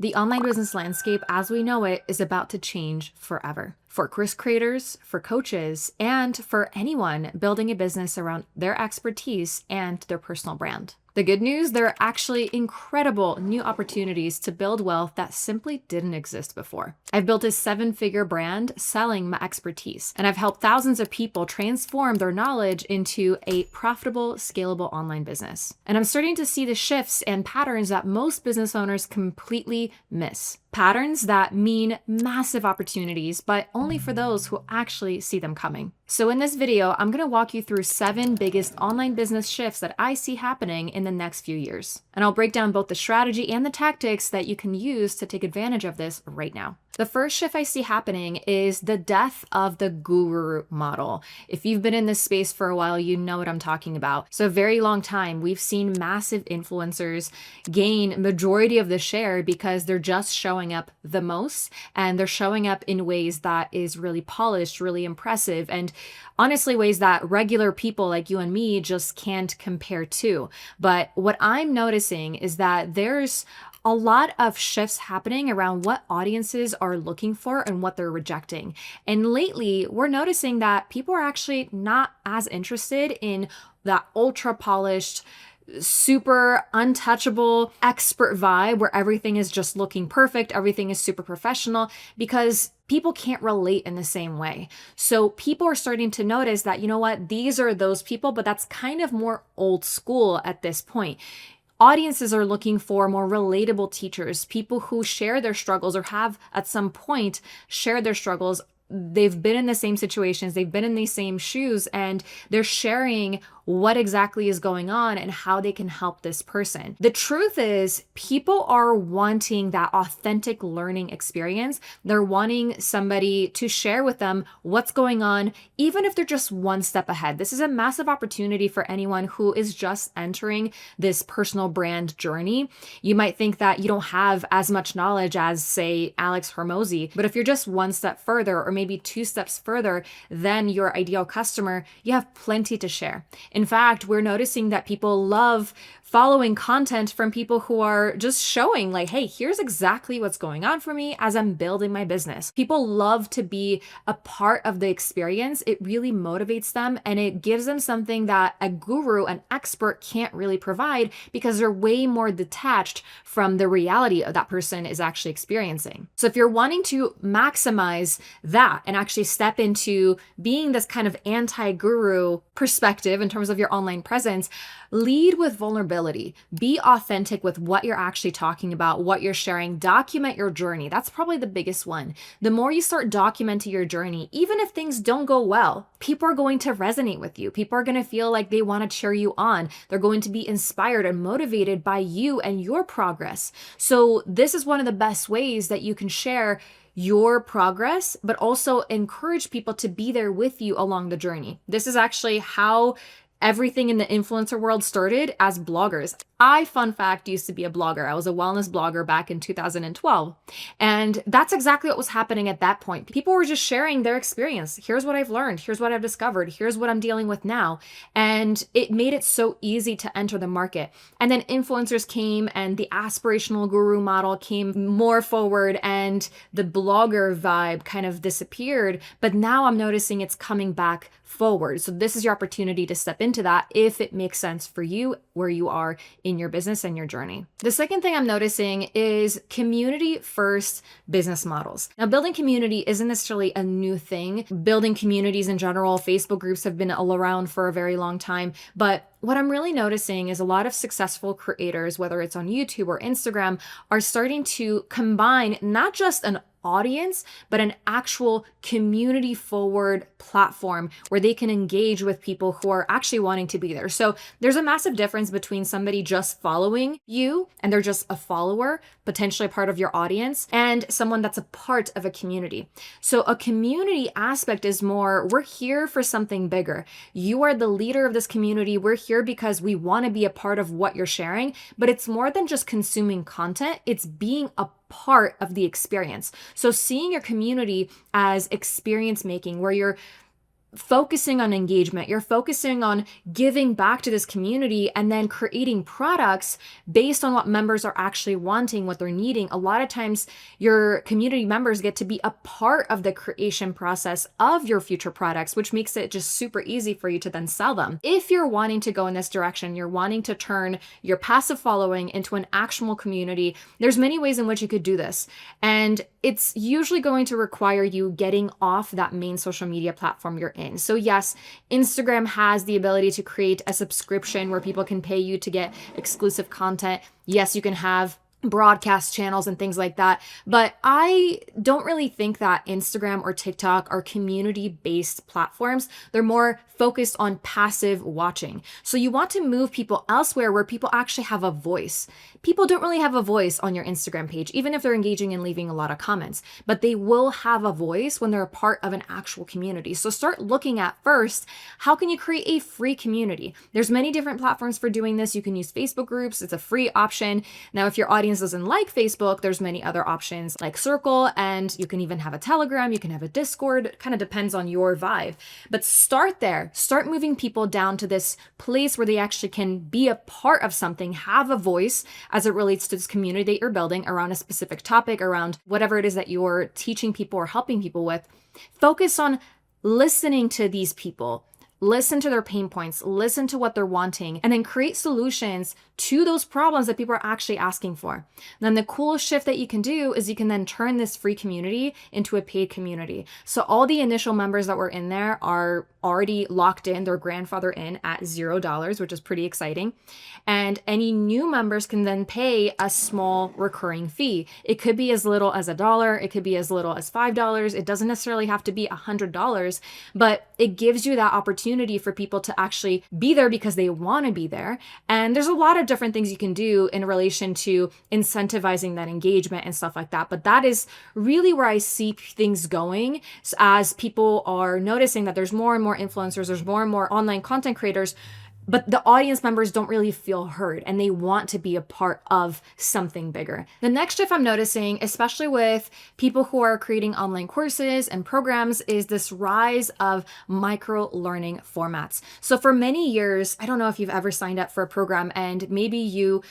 The online business landscape as we know it is about to change forever. For course creators, for coaches, and for anyone building a business around their expertise and their personal brand. The good news, there are actually incredible new opportunities to build wealth that simply didn't exist before. I've built a 7-figure brand selling my expertise, and I've helped thousands of people transform their knowledge into a profitable, scalable online business. And I'm starting to see the shifts and patterns that most business owners completely miss. Patterns that mean massive opportunities, but only for those who actually see them coming. So in this video, I'm going to walk you through 7 biggest online business shifts that I see happening in the next few years. And I'll break down both the strategy and the tactics that you can use to take advantage of this right now. The first shift I see happening is the death of the guru model. If you've been in this space for a while, you know what I'm talking about. So a very long time, we've seen massive influencers gain majority of the share because they're just showing up the most, and they're showing up in ways that is really polished, really impressive, and honestly ways that regular people like you and me just can't compare to. But what I'm noticing is that there's a lot of shifts happening around what audiences are looking for and what they're rejecting. And lately, we're noticing that people are actually not as interested in that ultra polished, super untouchable expert vibe where everything is just looking perfect, everything is super professional, because people can't relate in the same way. So people are starting to notice that, you know what, these are those people, but that's kind of more old school at this point. Audiences are looking for more relatable teachers, people who share their struggles or have at some point shared their struggles. They've been in the same situations, they've been in these same shoes, and they're sharing what exactly is going on and how they can help this person. The truth is, people are wanting that authentic learning experience. They're wanting somebody to share with them what's going on, even if they're just one step ahead. This is a massive opportunity for anyone who is just entering this personal brand journey. You might think that you don't have as much knowledge as, say, Alex Hormozy, but if you're just one step further or maybe 2 steps further than your ideal customer, you have plenty to share. In fact, we're noticing that people love following content from people who are just showing like, hey, here's exactly what's going on for me as I'm building my business. People love to be a part of the experience. It really motivates them, and it gives them something that a guru, an expert can't really provide, because they're way more detached from the reality of that person is actually experiencing. So if you're wanting to maximize that and actually step into being this kind of anti-guru perspective in terms of your online presence, lead with vulnerability. Be authentic with what you're actually talking about, what you're sharing. Document your journey. That's probably the biggest one. The more you start documenting your journey, even if things don't go well, people are going to resonate with you. People are going to feel like they want to cheer you on. They're going to be inspired and motivated by you and your progress. So this is one of the best ways that you can share your progress, but also encourage people to be there with you along the journey. This is actually how everything in the influencer world started, as bloggers. I, fun fact, used to be a blogger. I was a wellness blogger back in 2012. And that's exactly what was happening at that point. People were just sharing their experience. Here's what I've learned. Here's what I've discovered. Here's what I'm dealing with now. And it made it so easy to enter the market. And then influencers came, and the aspirational guru model came more forward, and the blogger vibe kind of disappeared. But now I'm noticing it's coming back forward. So this is your opportunity to step into that if it makes sense for you where you are in your business and your journey. The second thing I'm noticing is community first business models. Now, building community isn't necessarily a new thing. Building communities in general, Facebook groups have been all around for a very long time, but what I'm really noticing is a lot of successful creators, whether it's on YouTube or Instagram, are starting to combine not just an audience, but an actual community forward platform where they can engage with people who are actually wanting to be there. So there's a massive difference between somebody just following you and they're just a follower, potentially part of your audience, and someone that's a part of a community. So a community aspect is more, we're here for something bigger. You are the leader of this community. We're here because we want to be a part of what you're sharing, but it's more than just consuming content. It's being a part of the experience. So seeing your community as experience making, where you're focusing on engagement, you're focusing on giving back to this community and then creating products based on what members are actually wanting, what they're needing. A lot of times your community members get to be a part of the creation process of your future products, which makes it just super easy for you to then sell them. If you're wanting to go in this direction, you're wanting to turn your passive following into an actual community, there's many ways in which you could do this. And it's usually going to require you getting off that main social media platform you're in. So yes, Instagram has the ability to create a subscription where people can pay you to get exclusive content. Yes, you can have broadcast channels and things like that. But I don't really think that Instagram or TikTok are community-based platforms. They're more focused on passive watching. So you want to move people elsewhere where people actually have a voice. People don't really have a voice on your Instagram page, even if they're engaging and leaving a lot of comments, but they will have a voice when they're a part of an actual community. So start looking at first, how can you create a free community? There's many different platforms for doing this. You can use Facebook groups. It's a free option. Now, if your audience doesn't like Facebook, there's many other options like Circle, and you can even have a Telegram, you can have a Discord. It kind of depends on your vibe. But start there. Start moving people down to this place where they actually can be a part of something, have a voice as it relates to this community that you're building around a specific topic, around whatever it is that you're teaching people or helping people with. Focus on listening to these people. Listen to their pain points, listen to what they're wanting, and then create solutions to those problems that people are actually asking for. And then the cool shift that you can do is you can then turn this free community into a paid community. So all the initial members that were in there are already locked in, they're grandfathered in at $0, which is pretty exciting. And any new members can then pay a small recurring fee. It could be as little as $1, it could be as little as $5. It doesn't necessarily have to be $100, but it gives you that opportunity for people to actually be there because they want to be there. And there's a lot of different things you can do in relation to incentivizing that engagement and stuff like that. But that is really where I see things going as people are noticing that there's more and more influencers, there's more and more online content creators, but the audience members don't really feel heard and they want to be a part of something bigger. The next shift I'm noticing, especially with people who are creating online courses and programs, is this rise of micro-learning formats. So for many years, I don't know if you've ever signed up for a program and maybe you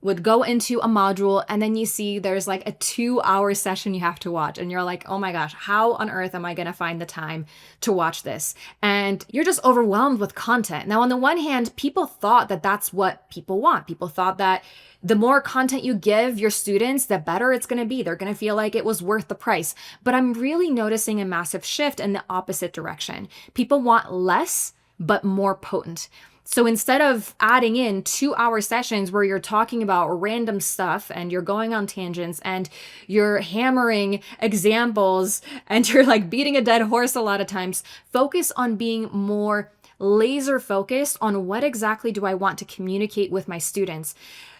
would go into a module and then you see there's like a 2-hour session you have to watch and you're like, oh my gosh, how on earth am I going to find the time to watch this? And you're just overwhelmed with content. Now, on the one hand, people thought that that's what people want. People thought that the more content you give your students, the better it's going to be. They're going to feel like it was worth the price. But I'm really noticing a massive shift in the opposite direction. People want less, but more potent. So instead of adding in 2-hour sessions where you're talking about random stuff and you're going on tangents and you're hammering examples and you're like beating a dead horse a lot of times, focus on being more laser focused on what exactly do I want to communicate with my students.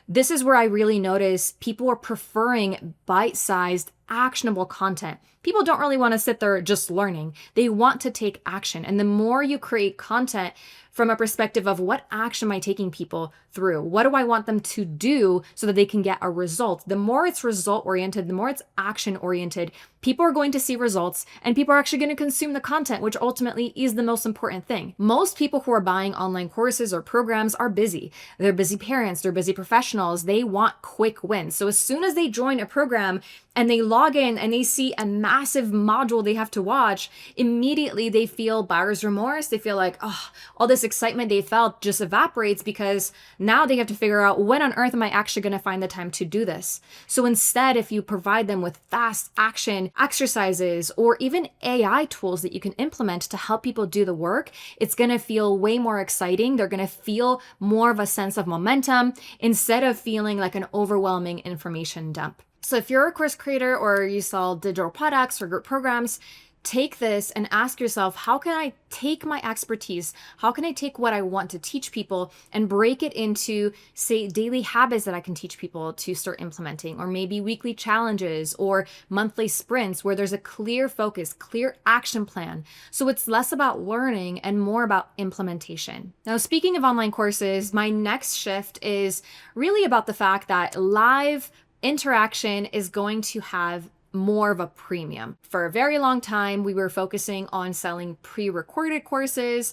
This is where I really notice people are preferring bite-sized, actionable content. People don't really want to sit there just learning. They want to take action. And the more you create content from a perspective of what action am I taking people through? What do I want them to do so that they can get a result? The more it's result-oriented, the more it's action-oriented, people are going to see results and people are actually going to consume the content, which ultimately is the most important thing. Most people who are buying online courses or programs are busy. They're busy parents, they're busy professionals. They want quick wins. So as soon as they join a program and they log in and they see a massive module they have to watch, immediately they feel buyer's remorse. They feel like, oh, all this excitement they felt just evaporates because now they have to figure out when on earth am I actually going to find the time to do this? So instead, if you provide them with fast action exercises or even AI tools that you can implement to help people do the work, it's going to feel way more exciting. They're going to feel more of a sense of momentum instead of feeling like an overwhelming information dump. So if you're a course creator or you sell digital products or group programs, take this and ask yourself, how can I take my expertise? How can I take what I want to teach people and break it into, say, daily habits that I can teach people to start implementing, or maybe weekly challenges or monthly sprints where there's a clear focus, clear action plan. So it's less about learning and more about implementation. Now, speaking of online courses, my next shift is really about the fact that live interaction is going to have more of a premium. For a very long time, we were focusing on selling pre-recorded courses,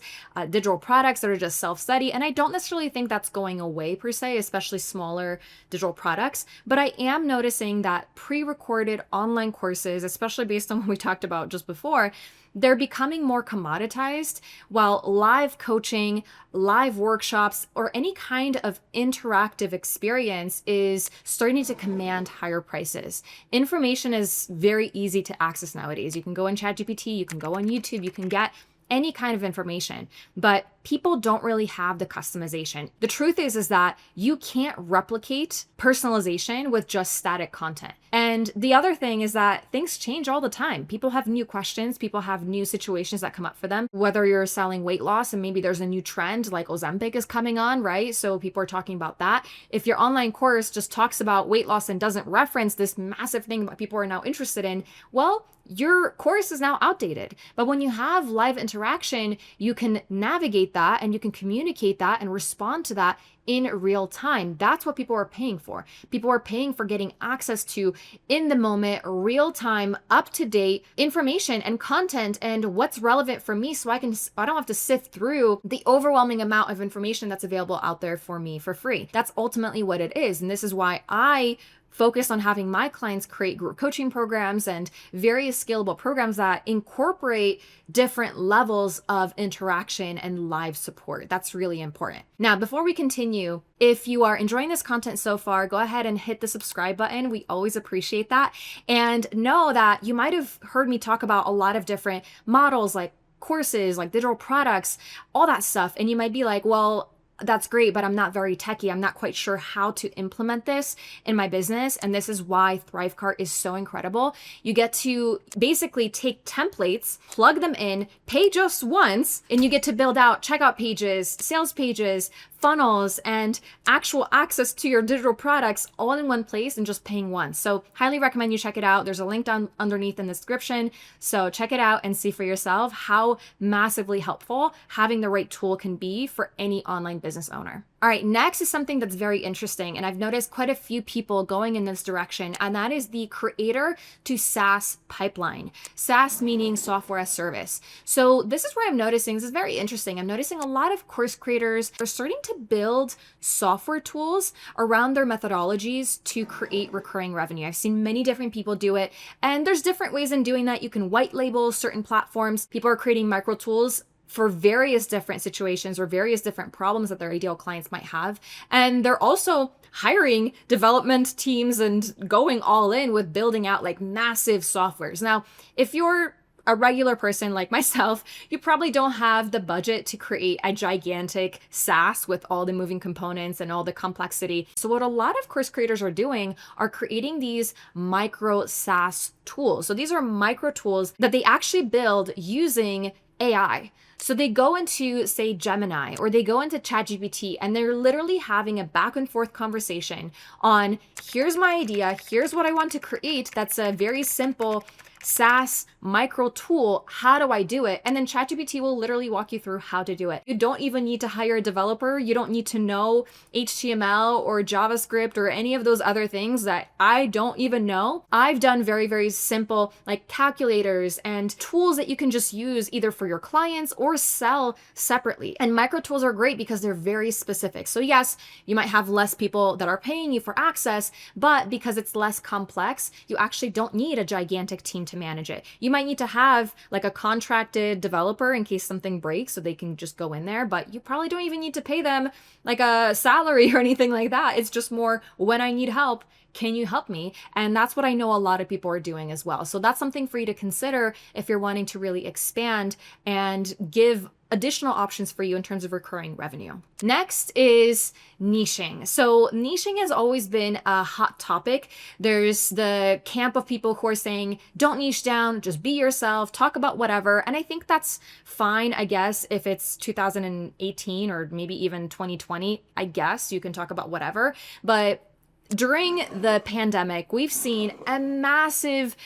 digital products that are just self-study. And I don't necessarily think that's going away per se, especially smaller digital products. But I am noticing that pre-recorded online courses, especially based on what we talked about just before, they're becoming more commoditized, while live coaching, live workshops, or any kind of interactive experience is starting to command higher prices. Information is very easy to access nowadays. You can go in ChatGPT, you can go on YouTube, you can get any kind of information, but people don't really have the customization. The truth is that you can't replicate personalization with just static content. And the other thing is that things change all the time. People have new questions, people have new situations that come up for them, whether you're selling weight loss and maybe there's a new trend like Ozempic is coming on, right? So people are talking about that. If your online course just talks about weight loss and doesn't reference this massive thing that people are now interested in, well, your course is now outdated. But when you have live interaction, you can navigate that and you can communicate that and respond to that in real time. That's what people are paying for. People are paying for getting access to in the moment, real time, up to date information and content and what's relevant for me, so I don't have to sift through the overwhelming amount of information that's available out there for me for free. That's ultimately what it is. And this is why I focus on having my clients create group coaching programs and various scalable programs that incorporate different levels of interaction and live support. That's really important. Now, before we continue, if you are enjoying this content so far, go ahead and hit the subscribe button. We always appreciate that. And know that you might have heard me talk about a lot of different models like courses, like digital products, all that stuff. And you might be like, well, that's great, but I'm not very techie. I'm not quite sure how to implement this in my business. And this is why Thrivecart is so incredible. You get to basically take templates, plug them in, pay just once, and you get to build out checkout pages, sales pages, funnels, and actual access to your digital products all in one place and just paying once. So highly recommend you check it out. There's a link down underneath in the description. So check it out and see for yourself how massively helpful having the right tool can be for any online business owner. All right, next is something that's very interesting, and I've noticed quite a few people going in this direction, and that is the creator to SaaS pipeline. SaaS meaning software as service. So this is where I'm noticing, this is very interesting. I'm noticing a lot of course creators are starting to build software tools around their methodologies to create recurring revenue. I've seen many different people do it, and there's different ways in doing that. You can white label certain platforms. People are creating micro tools for various different situations or various different problems that their ideal clients might have. And they're also hiring development teams and going all in with building out like massive softwares. Now, if you're a regular person like myself, you probably don't have the budget to create a gigantic SaaS with all the moving components and all the complexity. So what a lot of course creators are doing are creating these micro SaaS tools. So these are micro tools that they actually build using AI. So they go into, say, Gemini, or they go into ChatGPT, and they're literally having a back and forth conversation on, here's my idea, here's what I want to create. That's a very simple SaaS micro tool. How do I do it? And then ChatGPT will literally walk you through how to do it. You don't even need to hire a developer. You don't need to know HTML or JavaScript or any of those other things that I don't even know. I've done very, very simple like calculators and tools that you can just use either for your clients or sell separately. And micro tools are great because they're very specific. So yes, you might have less people that are paying you for access, but because it's less complex, you actually don't need a gigantic team to manage it. You might need to have like a contracted developer in case something breaks so they can just go in there, but you probably don't even need to pay them like a salary or anything like that. It's just more, when I need help, can you help me? And that's what I know a lot of people are doing as well. So that's something for you to consider if you're wanting to really expand and give additional options for you in terms of recurring revenue. Next is niching. So niching has always been a hot topic. There's the camp of people who are saying, don't niche down, just be yourself, talk about whatever. And I think that's fine, I guess, if it's 2018 or maybe even 2020, I guess you can talk about whatever. But during the pandemic, we've seen a massive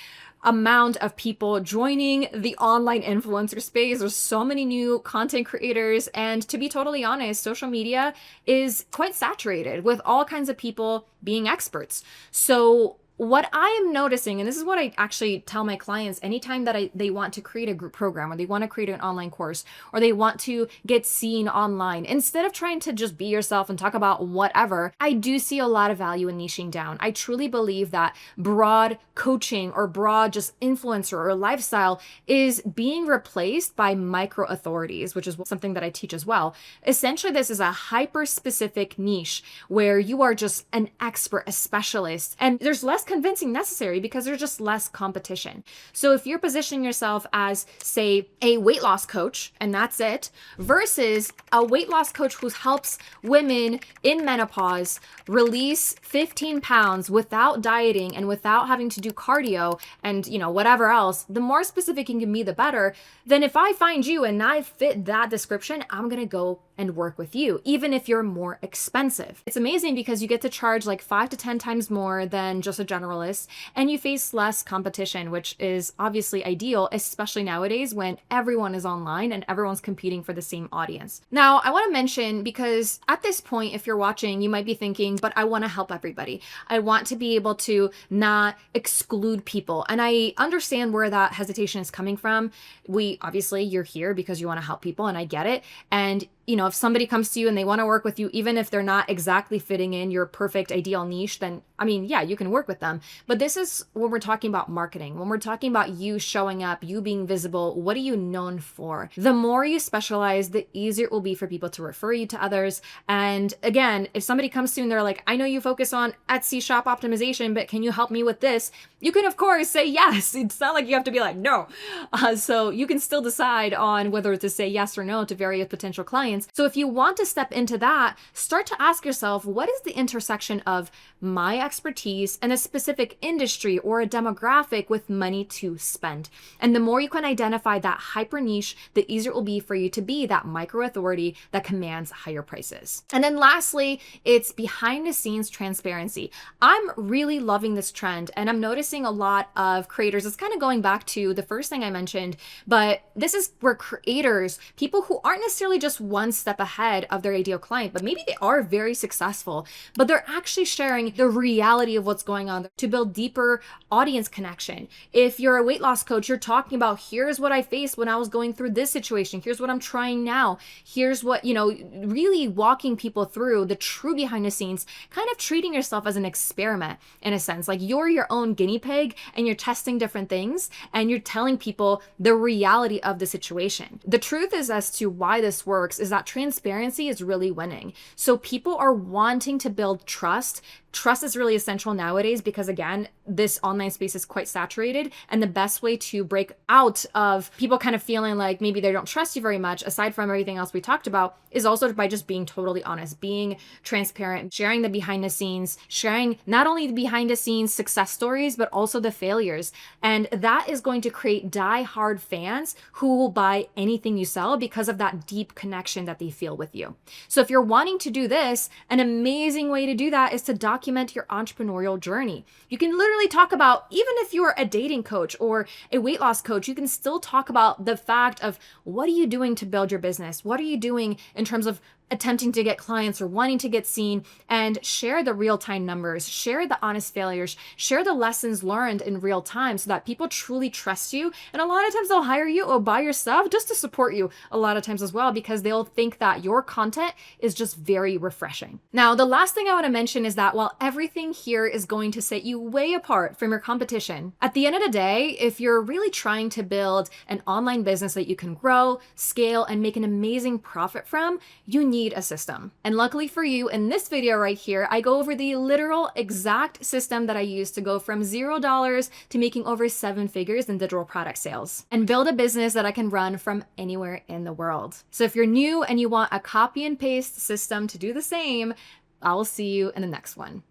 amount of people joining the online influencer space. There's so many new content creators. And to be totally honest, social media is quite saturated with all kinds of people being experts. So what I am noticing, and this is what I actually tell my clients anytime that they want to create a group program, or they want to create an online course, or they want to get seen online, instead of trying to just be yourself and talk about whatever, I do see a lot of value in niching down. I truly believe that broad coaching or broad just influencer or lifestyle is being replaced by micro authorities, which is something that I teach as well. Essentially, this is a hyper specific niche where you are just an expert, a specialist, and there's less convincing necessary because there's just less competition. So if you're positioning yourself as, say, a weight loss coach, and that's it, versus a weight loss coach who helps women in menopause release 15 pounds without dieting and without having to do cardio and, whatever else, the more specific you can be, the better. Then if I find you and I fit that description, I'm going to go and work with you, even if you're more expensive. It's amazing because you get to charge like 5 to 10 times more than just a generalist, and you face less competition, which is obviously ideal, especially nowadays when everyone is online and everyone's competing for the same audience. Now, I want to mention, because at this point, if you're watching, you might be thinking, but I want to help everybody. I want to be able to not exclude people. And I understand where that hesitation is coming from. Obviously, you're here because you want to help people, and I get it. And if somebody comes to you and they want to work with you, even if they're not exactly fitting in your perfect ideal niche, then yeah, you can work with them. But this is when we're talking about marketing, when we're talking about you showing up, you being visible. What are you known for? The more you specialize, the easier it will be for people to refer you to others. And again, if somebody comes to you and they're like, I know you focus on Etsy shop optimization, but can you help me with this? You can, of course, say yes. It's not like you have to be like, no. So you can still decide on whether to say yes or no to various potential clients. So if you want to step into that, start to ask yourself, what is the intersection of my expertise and a specific industry or a demographic with money to spend? And the more you can identify that hyper niche, the easier it will be for you to be that micro authority that commands higher prices. And then lastly, it's behind the scenes transparency. I'm really loving this trend, and I'm noticing a lot of creators. It's kind of going back to the first thing I mentioned, but this is where creators, people who aren't necessarily just one step ahead of their ideal client, but maybe they are very successful, but they're actually sharing the reality of what's going on to build deeper audience connection. If you're a weight loss coach, you're talking about, here's what I faced when I was going through this situation. Here's what I'm trying now. Here's what, really walking people through the true behind the scenes, kind of treating yourself as an experiment in a sense, like you're your own guinea pig and you're testing different things and you're telling people the reality of the situation. The truth is, as to why this works, is that transparency is really winning. So people are wanting to build trust. Trust is really essential nowadays because, again, this online space is quite saturated. And the best way to break out of people kind of feeling like maybe they don't trust you very much, aside from everything else we talked about, is also by just being totally honest, being transparent, sharing the behind the scenes, sharing not only the behind the scenes success stories, but also the failures. And that is going to create die-hard fans who will buy anything you sell because of that deep connection that they feel with you. So if you're wanting to do this, an amazing way to do that is to document your entrepreneurial journey. You can literally talk about, even if you're a dating coach or a weight loss coach, you can still talk about the fact of, what are you doing to build your business? What are you doing in terms of attempting to get clients or wanting to get seen, and share the real-time numbers, share the honest failures, share the lessons learned in real time so that people truly trust you. And a lot of times they'll hire you or buy your stuff just to support you a lot of times as well, because they'll think that your content is just very refreshing. Now, the last thing I want to mention is that while everything here is going to set you way apart from your competition, at the end of the day, if you're really trying to build an online business that you can grow, scale, and make an amazing profit from, you need a system. And luckily for you, in this video right here, I go over the literal exact system that I use to go from $0 to making over 7 figures in digital product sales and build a business that I can run from anywhere in the world. So if you're new and you want a copy and paste system to do the same, I will see you in the next one.